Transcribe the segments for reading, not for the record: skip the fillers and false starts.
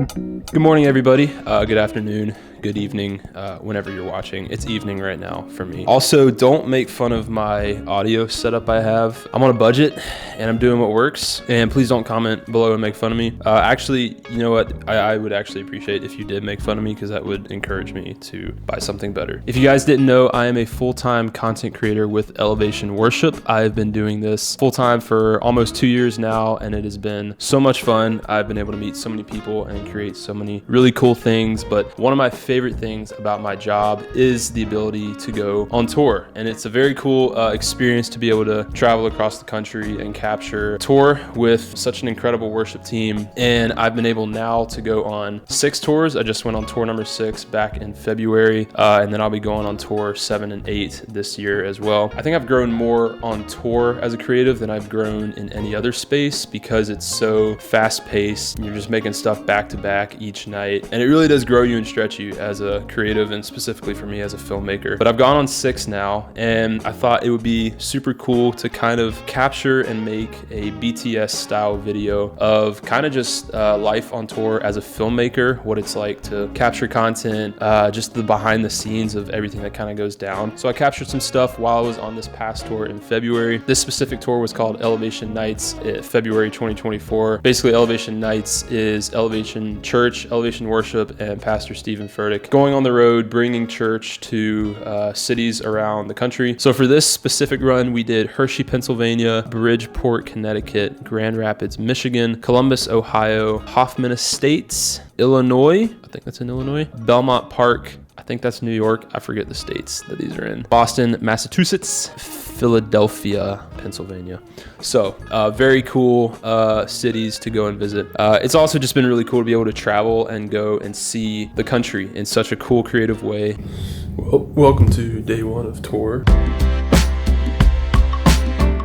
Good morning, everybody. Good afternoon. Good evening, whenever you're watching. It's evening right now for me. Also, don't make fun of my audio setup I have. I'm on a budget and I'm doing what works. And please don't comment below and make fun of me. Actually, you know what? I would actually appreciate if you did make fun of me because that would encourage me to buy something better. If you guys didn't know, I am a full-time content creator with Elevation Worship. I've been doing this full-time for almost 2 years now, and it has been so much fun. I've been able to meet so many people and create so many really cool things. But one of my favorite things about my job is the ability to go on tour. And it's a very cool experience to be able to travel across the country and capture a tour with such an incredible worship team. And I've been able now to go on 6 tours. I just went on tour number 6 back in February. And then I'll be going on tour 7 and 8 this year as well. I think I've grown more on tour as a creative than I've grown in any other space because it's so fast paced. You're just making stuff back to back each night. And it really does grow you and stretch you as a creative, and specifically for me as a filmmaker. But I've gone on 6 now, and I thought it would be super cool to kind of capture and make a BTS style video of kind of just life on tour as a filmmaker, what it's like to capture content, just the behind the scenes of everything that kind of goes down. So I captured some stuff while I was on this past tour in February. This specific tour was called Elevation Nights, February 2024. Basically, Elevation Nights is Elevation Church, Elevation Worship, and Pastor Stephen Furtick going on the road, bringing church to cities around the country. So for this specific run, we did Hershey, Pennsylvania, Bridgeport, Connecticut, Grand Rapids, Michigan, Columbus, Ohio, Hoffman Estates, Illinois, I think that's in Illinois, Belmont Park, I think that's New York. I forget the states that these are in. Boston, Massachusetts, Philadelphia, Pennsylvania. So very cool cities to go and visit. It's also just been really cool to be able to travel and go and see the country in such a cool, creative way. Well, welcome to day 1 of tour.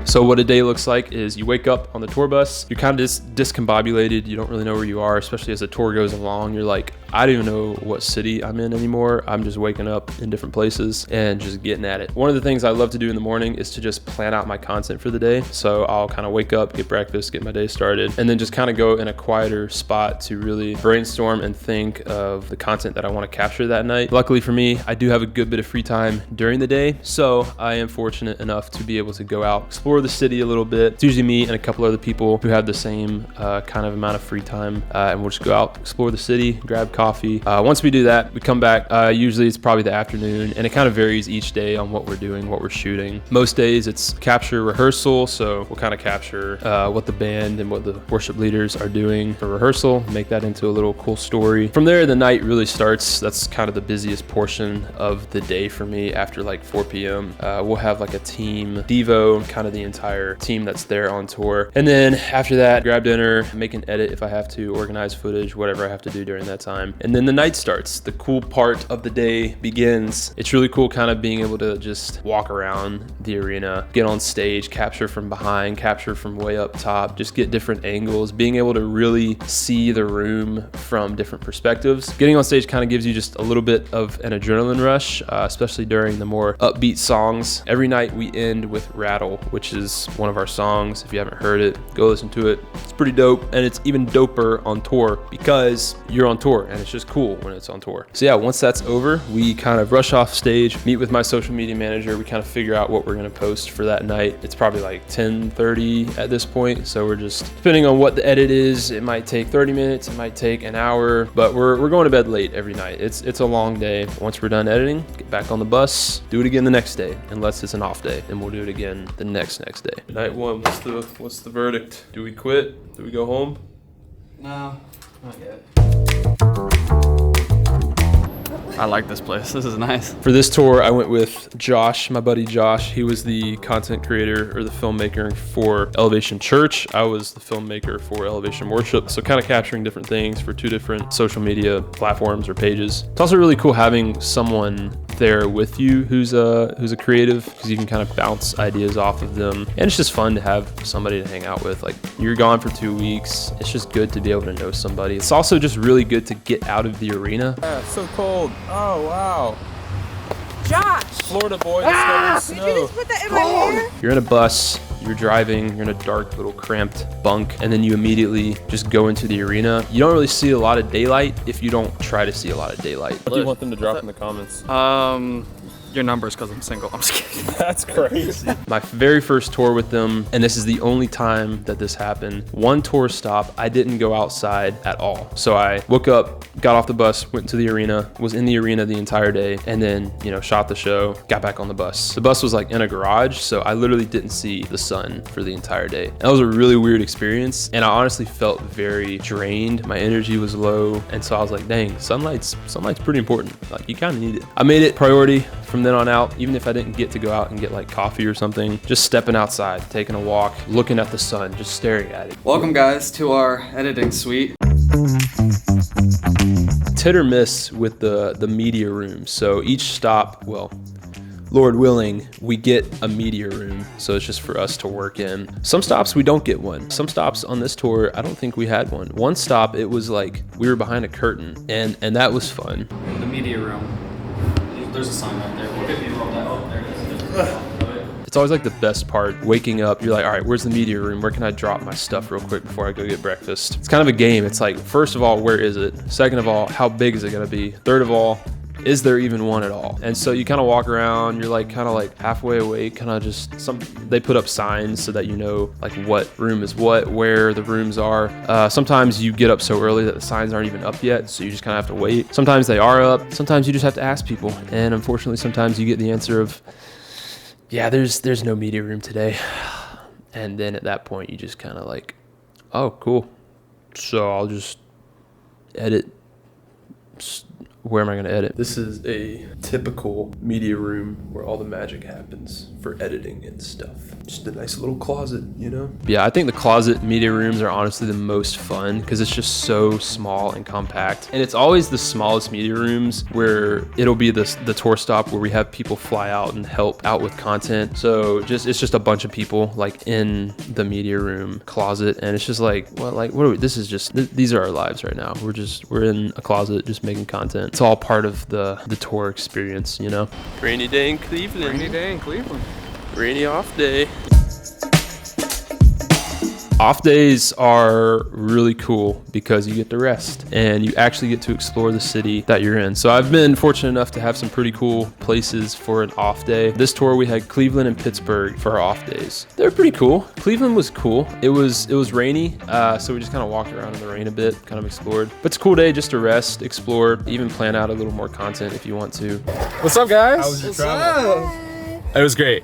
So what a day looks like is you wake up on the tour bus, you're kind of discombobulated, you don't really know where you are, especially as the tour goes along. You're like, I don't even know what city I'm in anymore. I'm just waking up in different places and just getting at it. One of the things I love to do in the morning is to just plan out my content for the day. So I'll kind of wake up, get breakfast, get my day started, and then just kind of go in a quieter spot to really brainstorm and think of the content that I want to capture that night. Luckily for me, I do have a good bit of free time during the day. So I am fortunate enough to be able to go out, explore the city a little bit. It's usually me and a couple other people who have the same kind of amount of free time, and we'll just go out, explore the city, grab coffee. Once we do that, we come back. Usually it's probably the afternoon, and it kind of varies each day on what we're doing, what we're shooting. Most days it's capture rehearsal, so we'll kind of capture what the band and what the worship leaders are doing for rehearsal, make that into a little cool story. From there, the night really starts. That's kind of the busiest portion of the day for me. After like 4 p.m. We'll have like a team devo, kind of the entire team that's there on tour. And then after that, grab dinner, make an edit if I have to, organize footage, whatever I have to do during that time. And then the night starts. The cool part of the day begins. It's really cool kind of being able to just walk around the arena, get on stage, capture from behind, capture from way up top, just get different angles, being able to really see the room from different perspectives. Getting on stage kind of gives you just a little bit of an adrenaline rush, especially during the more upbeat songs. Every night we end with Rattle, which is one of our songs. If you haven't heard it, go listen to it. It's pretty dope, and it's even doper on tour because you're on tour, and it's just cool when it's on tour. So yeah, once that's over, we kind of rush off stage, meet with my social media manager. We kind of figure out what we're gonna post for that night. It's probably like 10:30 at this point, so we're just, depending on what the edit is, it might take 30 minutes, it might take an hour, but we're going to bed late every night. It's a long day. Once we're done editing, get back on the bus, do it again the next day, unless it's an off day, and we'll do it again the next day. Night 1, what's the verdict? Do we quit? Do we go home? No, not yet. I like this place. This is nice. For this tour, I went with Josh, my buddy Josh. He was the content creator or the filmmaker for Elevation Church. I was the filmmaker for Elevation Worship. So kind of capturing different things for 2 different social media platforms or pages. It's also really cool having someone there with you who's a creative, because you can kind of bounce ideas off of them. And it's just fun to have somebody to hang out with. Like, you're gone for 2 weeks. It's just good to be able to know somebody. It's also just really good to get out of the arena. Yeah, it's so cold. Oh, wow. Josh! Florida boy Did you discovered snow. just put that in my hair? You're in a bus, You're driving, you're in a dark little cramped bunk, and then you immediately just go into the arena. You don't really see a lot of daylight if you don't try to see a lot of daylight. What do you want them to drop in the comments? Your numbers because I'm single. I'm just kidding. That's crazy. My very first tour with them, and this is the only time that this happened, one tour stop, I didn't go outside at all. So I woke up, got off the bus, went to the arena, was in the arena the entire day, and then, you know, shot the show, got back on the bus. The bus was like in a garage, so I literally didn't see the sun for the entire day. That was a really weird experience, and I honestly felt very drained. My energy was low, and so I was like, dang, sunlight's pretty important. Like, you kind of need it. I made it priority from then on out, even if I didn't get to go out and get like coffee or something, just stepping outside, taking a walk, looking at the sun, just staring at it. Welcome guys to our editing suite. It's hit or miss with the media room. So each stop, well, Lord willing, we get a media room. So it's just for us to work in. Some stops we don't get one. Some stops on this tour, I don't think we had one. One stop, it was like we were behind a curtain, and that was fun. The media room. There's a sign right there. We'll get you rolled out. Oh, there it is. It's always like the best part, waking up, you're like, all right, where's the media room? Where can I drop my stuff real quick before I go get breakfast? It's kind of a game. It's like, first of all, where is it? Second of all, how big is it gonna be? Third of all, is there even one at all? And so you kind of walk around, you're like kind of like halfway awake, kind of just they put up signs so that you know like what room is what, where the rooms are. Sometimes you get up so early that the signs aren't even up yet, so you just kind of have to wait. Sometimes they are up, sometimes you just have to ask people. And unfortunately, sometimes you get the answer of, yeah, there's no media room today. And then at that point, you just kind of like, oh, cool. So I'll just edit. Where am I going to edit? This is a typical media room where all the magic happens for editing and stuff. Just a nice little closet, you know? Yeah, I think the closet media rooms are honestly the most fun because it's just so small and compact. And it's always the smallest media rooms where it'll be the tour stop where we have people fly out and help out with content. So it's just a bunch of people like in the media room closet, and it's just like, what are we, these are our lives right now. We're in a closet just making content. It's all part of the tour experience, you know? Rainy day in Cleveland. Rainy day in Cleveland. Rainy off day. Off days are really cool because you get to rest and you actually get to explore the city that you're in. So I've been fortunate enough to have some pretty cool places for an off day. This tour we had Cleveland and Pittsburgh for our off days. They're pretty cool. Cleveland was cool. It was rainy, so we just kind of walked around in the rain a bit, kind of explored. But it's a cool day just to rest, explore, even plan out a little more content if you want to. What's up, guys? How was your travel? It was great.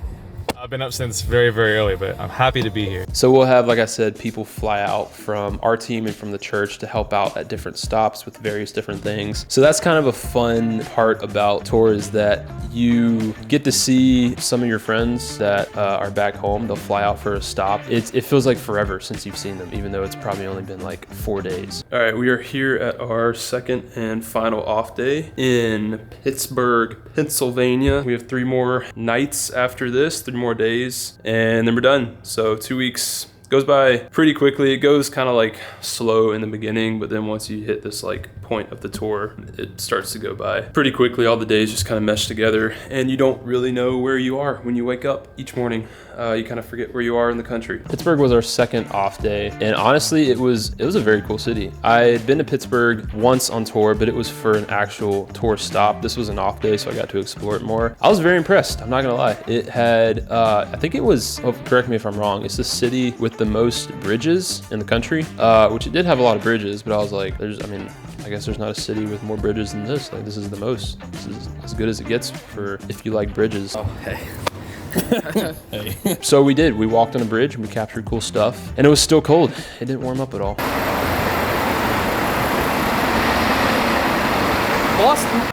I've been up since very, very early, but I'm happy to be here. So we'll have, like I said, people fly out from our team and from the church to help out at different stops with various different things. So that's kind of a fun part about tours, that you get to see some of your friends that are back home. They'll fly out for a stop. It feels like forever since you've seen them, even though it's probably only been like 4 days. All right, we are here at our second and final off day in Pittsburgh, Pennsylvania. We have 3 more nights after this, 3 more days, and then we're done. So 2 weeks goes by pretty quickly. It goes kind of like slow in the beginning, but then once you hit this like point of the tour, it starts to go by pretty quickly. All the days just kind of mesh together, and you don't really know where you are when you wake up each morning. You kind of forget where you are in the country. Pittsburgh was our second off day, and honestly, it was a very cool city. I had been to Pittsburgh once on tour, but it was for an actual tour stop. This was an off day, so I got to explore it more. I was very impressed, I'm not gonna lie. It had, I think it was, correct me if I'm wrong, it's the city with the most bridges in the country, which it did have a lot of bridges, but I was like, I guess there's not a city with more bridges than this. Like, this is the most. This is as good as it gets for if you like bridges. Oh, hey. Hey. So we did. We walked on a bridge and we captured cool stuff. And it was still cold. It didn't warm up at all.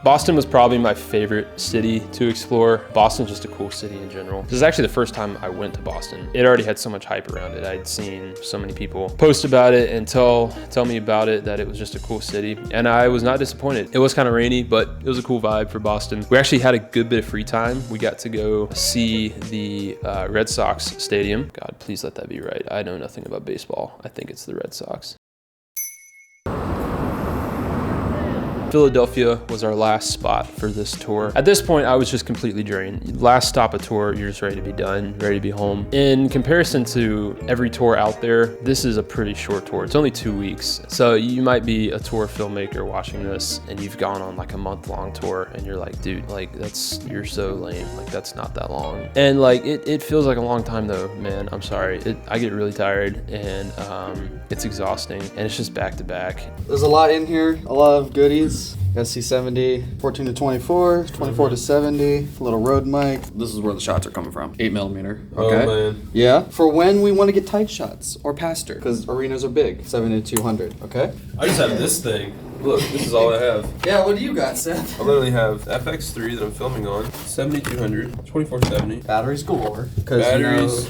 Boston was probably my favorite city to explore. Boston's just a cool city in general. This is actually the first time I went to Boston. It already had so much hype around it. I'd seen so many people post about it and tell me about it, that it was just a cool city. And I was not disappointed. It was kind of rainy, but it was a cool vibe for Boston. We actually had a good bit of free time. We got to go see the Red Sox stadium. God, please let that be right. I know nothing about baseball. I think it's the Red Sox. Philadelphia was our last spot for this tour. At this point, I was just completely drained. Last stop of tour, you're just ready to be done, ready to be home. In comparison to every tour out there, this is a pretty short tour. It's only 2 weeks. So you might be a tour filmmaker watching this and you've gone on like a month-long tour and you're like, dude, like you're so lame. Like that's not that long. And like it feels like a long time though, man. I'm sorry. I get really tired and it's exhausting and it's just back to back. There's a lot in here, a lot of goodies. Got C70, 14 to 24, 24 to 70, little Rode mic. This is where the shots are coming from. 8mm. Okay. Oh man. Yeah. For when we want to get tight shots or pastor, because arenas are big. 70 to 200. Okay. I just have this thing. Look, this is all I have. Yeah. What do you got, Seth? I literally have FX3 that I'm filming on, 7200, 2470. Batteries galore. Because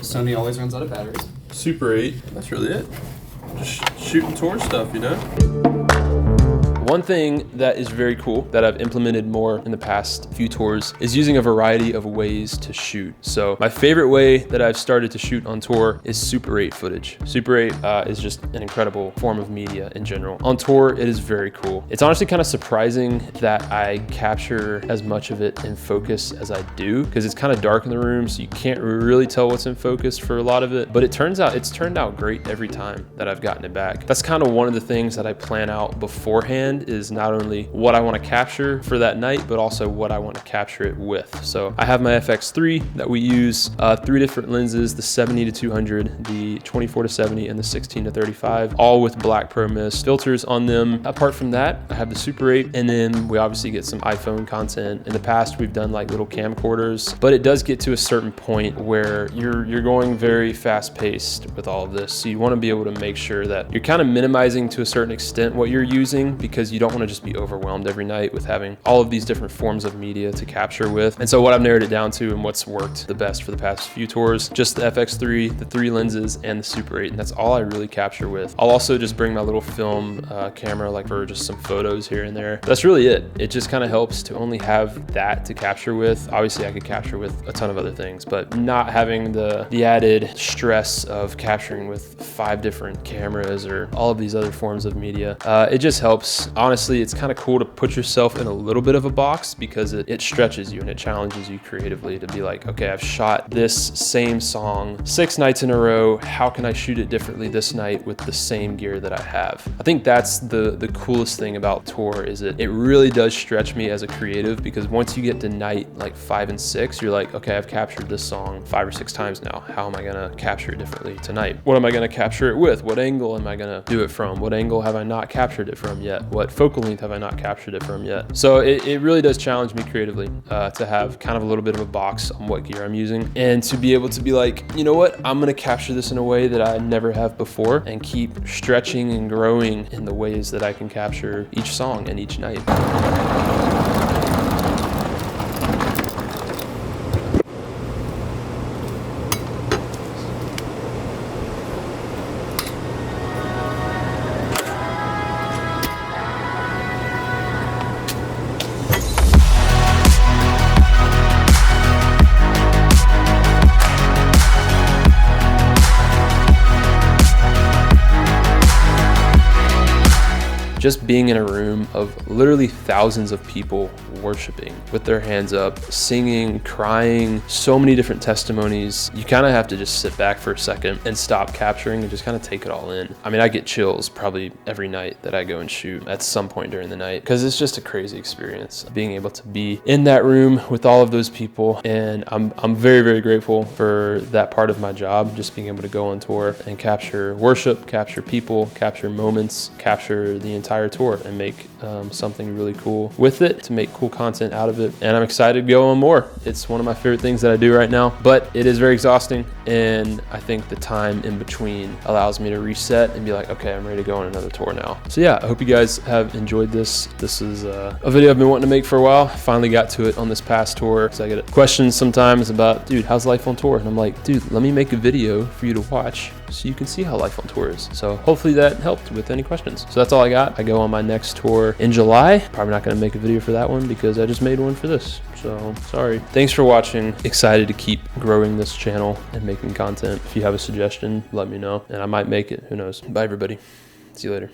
Sony always runs out of batteries. Super 8. That's really it. Just shooting tour stuff, you know? One thing that is very cool that I've implemented more in the past few tours is using a variety of ways to shoot. So my favorite way that I've started to shoot on tour is Super 8 footage. Super 8 is just an incredible form of media in general. On tour, it is very cool. It's honestly kind of surprising that I capture as much of it in focus as I do, because it's kind of dark in the room, so you can't really tell what's in focus for a lot of it. But it's turned out great every time that I've gotten it back. That's kind of one of the things that I plan out beforehand, is not only what I want to capture for that night, but also what I want to capture it with. So I have my FX3 that we use 3 different lenses, the 70 to 200, the 24 to 70, and the 16 to 35, all with black pro mist filters on them. Apart from that, I have the Super 8, and then we obviously get some iPhone content. In the past, we've done like little camcorders, but it does get to a certain point where you're going very fast paced with all of this. So you want to be able to make sure that you're kind of minimizing to a certain extent what you're using, because you don't want to just be overwhelmed every night with having all of these different forms of media to capture with. And so what I've narrowed it down to and what's worked the best for the past few tours, just the FX3, the 3 lenses, and the Super 8, and that's all I really capture with. I'll also just bring my little film camera, like for just some photos here and there. That's really it. It just kind of helps to only have that to capture with. Obviously I could capture with a ton of other things, but not having the added stress of capturing with 5 different cameras or all of these other forms of media. It just helps. Honestly, it's kind of cool to put yourself in a little bit of a box, because it stretches you and it challenges you creatively to be like, okay, I've shot this same song 6 nights in a row. How can I shoot it differently this night with the same gear that I have? I think that's the coolest thing about tour, is it really does stretch me as a creative, because once you get to night like 5 and 6, you're like, okay, I've captured this song 5 or 6 times now. How am I gonna capture it differently tonight? What am I gonna capture it with? What angle am I gonna do it from? What angle have I not captured it from yet? What focal length have I not captured it from yet? So it really does challenge me creatively to have kind of a little bit of a box on what gear I'm using, and to be able to be like, you know what, I'm gonna capture this in a way that I never have before, and keep stretching and growing in the ways that I can capture each song and each night. Just being in a room of literally thousands of people worshiping with their hands up, singing, crying, so many different testimonies. You kind of have to just sit back for a second and stop capturing and just kind of take it all in. I mean, I get chills probably every night that I go and shoot at some point during the night, because it's just a crazy experience being able to be in that room with all of those people. And I'm very, very grateful for that part of my job, just being able to go on tour and capture worship, capture people, capture moments, capture the entire tour, and make something really cool with it, to make cool content out of it. And I'm excited to go on more. It's one of my favorite things that I do right now, but it is very exhausting, and I think the time in between allows me to reset and be like, okay, I'm ready to go on another tour now. So yeah, I hope you guys have enjoyed this. This is a video I've been wanting to make for a while. I finally got to it on this past tour, because I get questions sometimes about, dude, how's life on tour? And I'm like, dude, let me make a video for you to watch so you can see how life on tour is. So hopefully that helped with any questions. So that's all I got. I go on my next tour in July. Probably not gonna make a video for that one, because I just made one for this. So sorry. Thanks for watching. Excited to keep growing this channel and making content. If you have a suggestion, let me know, and I might make it. Who knows? Bye everybody. See you later.